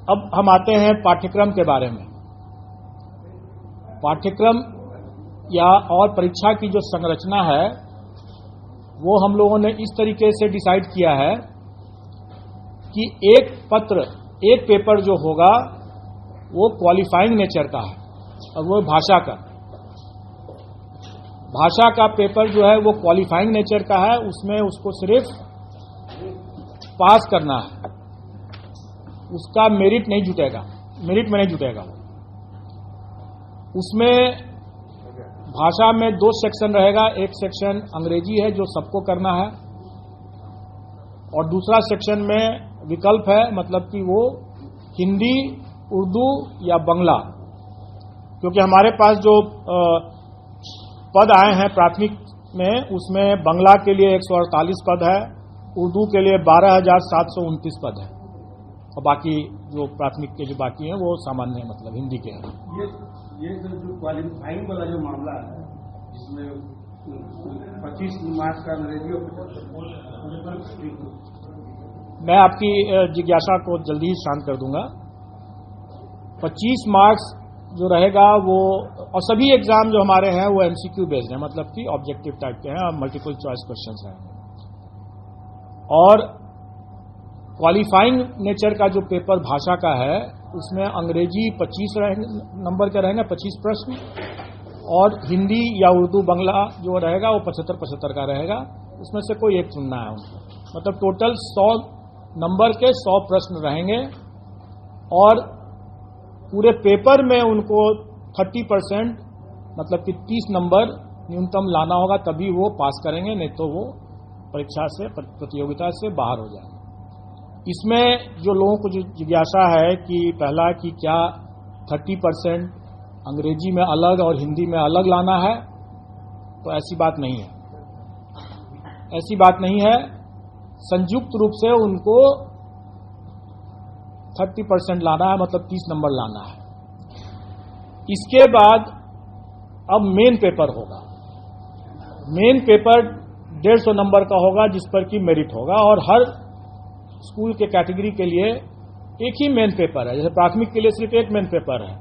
अब हम आते हैं पाठ्यक्रम के बारे में। पाठ्यक्रम या और परीक्षा की जो संरचना है वो हम लोगों ने इस तरीके से डिसाइड किया है कि एक पेपर जो होगा वो क्वालिफाइंग नेचर का है और वो भाषा का पेपर जो है वो क्वालिफाइंग नेचर का है। उसमें उसको सिर्फ पास करना है, उसका मेरिट में नहीं जुटेगा। उसमें भाषा में 2 सेक्शन रहेगा। एक सेक्शन अंग्रेजी है जो सबको करना है और दूसरा सेक्शन में विकल्प है, मतलब कि वो हिंदी, उर्दू या बांग्ला। क्योंकि हमारे पास जो पद आए हैं प्राथमिक में, उसमें बांग्ला के लिए 148 पद है, उर्दू के लिए 12,729 पद है और बाकी जो प्राथमिक के जो बाकी हैं वो सामान्य है, मतलब हिंदी के हैं। ये जो क्वालिफाइंग वाला जो मामला है जिसमें 25 मार्क्स का अंग्रेजी, मैं आपकी जिज्ञासा को जल्दी ही शांत कर दूंगा। 25 मार्क्स जो रहेगा वो, और सभी एग्जाम जो हमारे हैं वो एमसीक्यू बेस्ड है, मतलब कि ऑब्जेक्टिव टाइप के हैं और मल्टीपल चॉइस क्वेश्चंस हैं। और क्वालिफाइंग नेचर का जो पेपर भाषा का है उसमें अंग्रेजी 25 नंबर के रहेंगे, 25 प्रश्न, और हिंदी या उर्दू बांग्ला जो रहेगा वो 75 का रहेगा। उसमें से कोई एक चुनना है उनको। मतलब टोटल 100 नंबर के 100 प्रश्न रहेंगे और पूरे पेपर में उनको 30%, मतलब कि 30 नंबर न्यूनतम लाना होगा, तभी वो पास करेंगे, नहीं तो वो परीक्षा से, प्रतियोगिता से बाहर हो जाएंगे। इसमें जो लोगों को जिज्ञासा है कि पहला कि क्या 30% अंग्रेजी में अलग और हिंदी में अलग लाना है, तो ऐसी बात नहीं है। संयुक्त रूप से उनको 30% लाना है, मतलब 30 नंबर लाना है। इसके बाद अब मेन पेपर होगा। मेन पेपर 150 नंबर का होगा जिस पर कि मेरिट होगा, और हर स्कूल के कैटेगरी के लिए एक ही मेन पेपर है। जैसे प्राथमिक के लिए सिर्फ एक मेन पेपर है,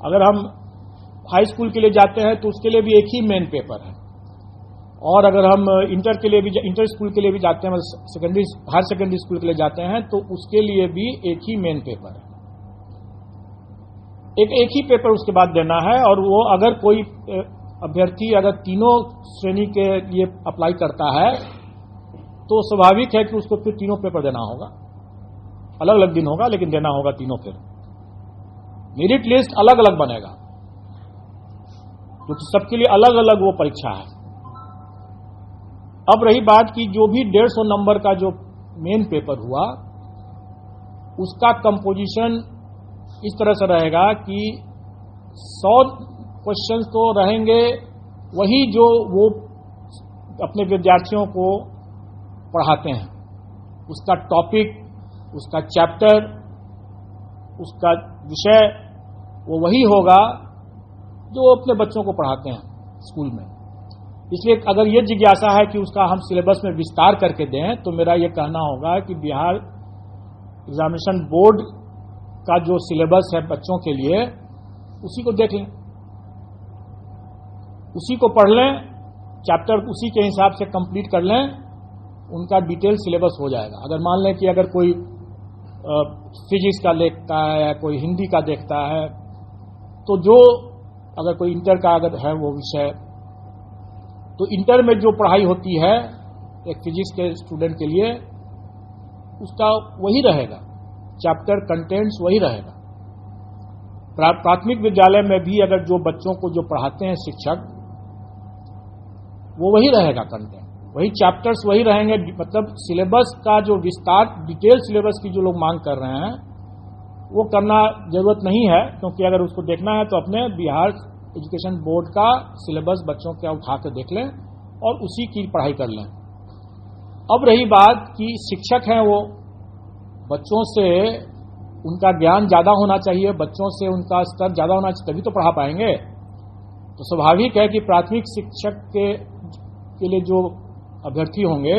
अगर हम हाई स्कूल के लिए जाते हैं तो उसके लिए भी एक ही मेन पेपर है, और अगर हम इंटर स्कूल के लिए भी जाते हैं, हायर सेकेंडरी स्कूल के लिए जाते हैं, तो उसके लिए भी एक ही मेन पेपर है। एक ही पेपर उसके बाद देना है। और वो अगर कोई अभ्यर्थी अगर तीनों श्रेणी के लिए अप्लाई करता है तो स्वाभाविक है कि उसको फिर तीनों पेपर देना होगा। अलग अलग दिन होगा लेकिन देना होगा तीनों। फिर मेरिट लिस्ट अलग अलग बनेगा क्योंकि सबके लिए अलग अलग वो परीक्षा है। अब रही बात कि जो भी 150 नंबर का जो मेन पेपर हुआ उसका कंपोजिशन इस तरह से रहेगा कि 100 क्वेश्चंस तो रहेंगे वही जो वो अपने विद्यार्थियों को पढ़ाते हैं, उसका टॉपिक, उसका चैप्टर, उसका विषय वो वही होगा जो अपने बच्चों को पढ़ाते हैं स्कूल में। इसलिए अगर ये जिज्ञासा है कि उसका हम सिलेबस में विस्तार करके दें, तो मेरा ये कहना होगा कि बिहार एग्जामिनेशन बोर्ड का जो सिलेबस है बच्चों के लिए, उसी को देख लें, उसी को पढ़ लें, चैप्टर उसी के हिसाब से कंप्लीट कर लें, उनका डिटेल सिलेबस हो जाएगा। अगर मान लें कि अगर कोई फिजिक्स का देखता है या कोई हिंदी का देखता है, तो जो अगर कोई इंटर का अगर है वो विषय, तो इंटर में जो पढ़ाई होती है एक फिजिक्स के स्टूडेंट के लिए, उसका वही रहेगा, चैप्टर कंटेंट्स वही रहेगा। प्राथमिक विद्यालय में भी अगर जो बच्चों को जो पढ़ाते हैं शिक्षक, वो वही रहेगा कंटेंट, वही चैप्टर्स वही रहेंगे। मतलब सिलेबस का जो विस्तार, डिटेल सिलेबस की जो लोग मांग कर रहे हैं वो करना जरूरत नहीं है, क्योंकि अगर उसको देखना है तो अपने बिहार एजुकेशन बोर्ड का सिलेबस बच्चों का उठा कर देख लें और उसी की पढ़ाई कर लें। अब रही बात कि शिक्षक हैं वो बच्चों से उनका ज्ञान ज्यादा होना चाहिए, बच्चों से उनका स्तर ज्यादा होना चाहिए, तभी तो पढ़ा पाएंगे। तो स्वाभाविक है कि प्राथमिक शिक्षक के लिए जो अभ्यर्थी होंगे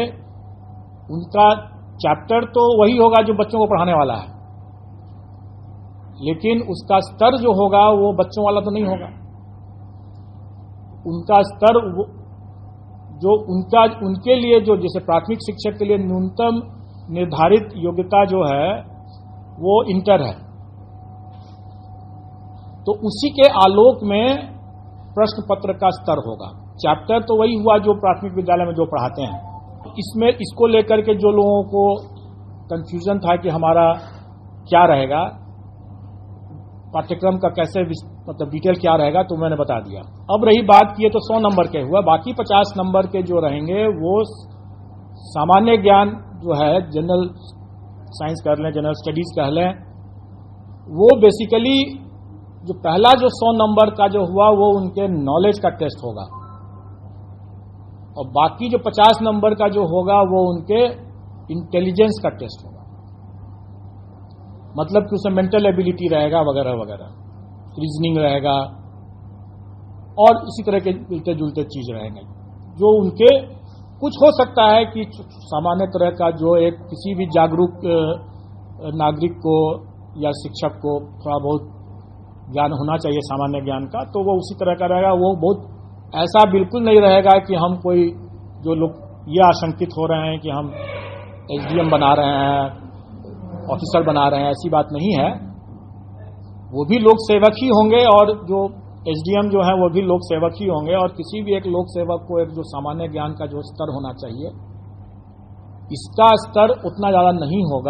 उनका चैप्टर तो वही होगा जो बच्चों को पढ़ाने वाला है, लेकिन उसका स्तर जो होगा वो बच्चों वाला तो नहीं होगा। उनका स्तर जो उनके लिए जो जैसे प्राथमिक शिक्षक के लिए न्यूनतम निर्धारित योग्यता जो है वो इंटर है, तो उसी के आलोक में प्रश्न पत्र का स्तर होगा। चैप्टर तो वही हुआ जो प्राथमिक विद्यालय में जो पढ़ाते हैं। इसमें इसको लेकर के जो लोगों को कंफ्यूजन था कि हमारा क्या रहेगा, पाठ्यक्रम का कैसे मतलब डिटेल क्या रहेगा, तो मैंने बता दिया। अब रही बात की तो 100 नंबर के हुआ, बाकी 50 नंबर के जो रहेंगे वो सामान्य ज्ञान जो है, जनरल साइंस कह लें, जनरल स्टडीज कह लें, वो बेसिकली जो पहला जो 100 नंबर का जो हुआ वो उनके नॉलेज का टेस्ट होगा, और बाकी जो 50 नंबर का जो होगा वो उनके इंटेलिजेंस का टेस्ट होगा। मतलब कि उसमें मेंटल एबिलिटी रहेगा वगैरह वगैरह, रीजनिंग रहेगा और इसी तरह के मिलते जुलते चीज रहेंगे जो उनके कुछ हो सकता है कि सामान्य तरह का जो एक किसी भी जागरूक नागरिक को या शिक्षक को थोड़ा बहुत ज्ञान होना चाहिए सामान्य ज्ञान का, तो वो उसी तरह का रहेगा। वो बहुत ऐसा बिल्कुल नहीं रहेगा कि हम कोई जो लोग ये आशंकित हो रहे हैं कि हम एसडीएम बना रहे हैं, ऑफिसर बना रहे हैं, ऐसी बात नहीं है। वो भी लोक सेवक ही होंगे और जो एसडीएम जो है वो भी लोक सेवक ही होंगे, और किसी भी एक लोक सेवक को एक जो सामान्य ज्ञान का जो स्तर होना चाहिए, इसका स्तर उतना ज्यादा नहीं होगा।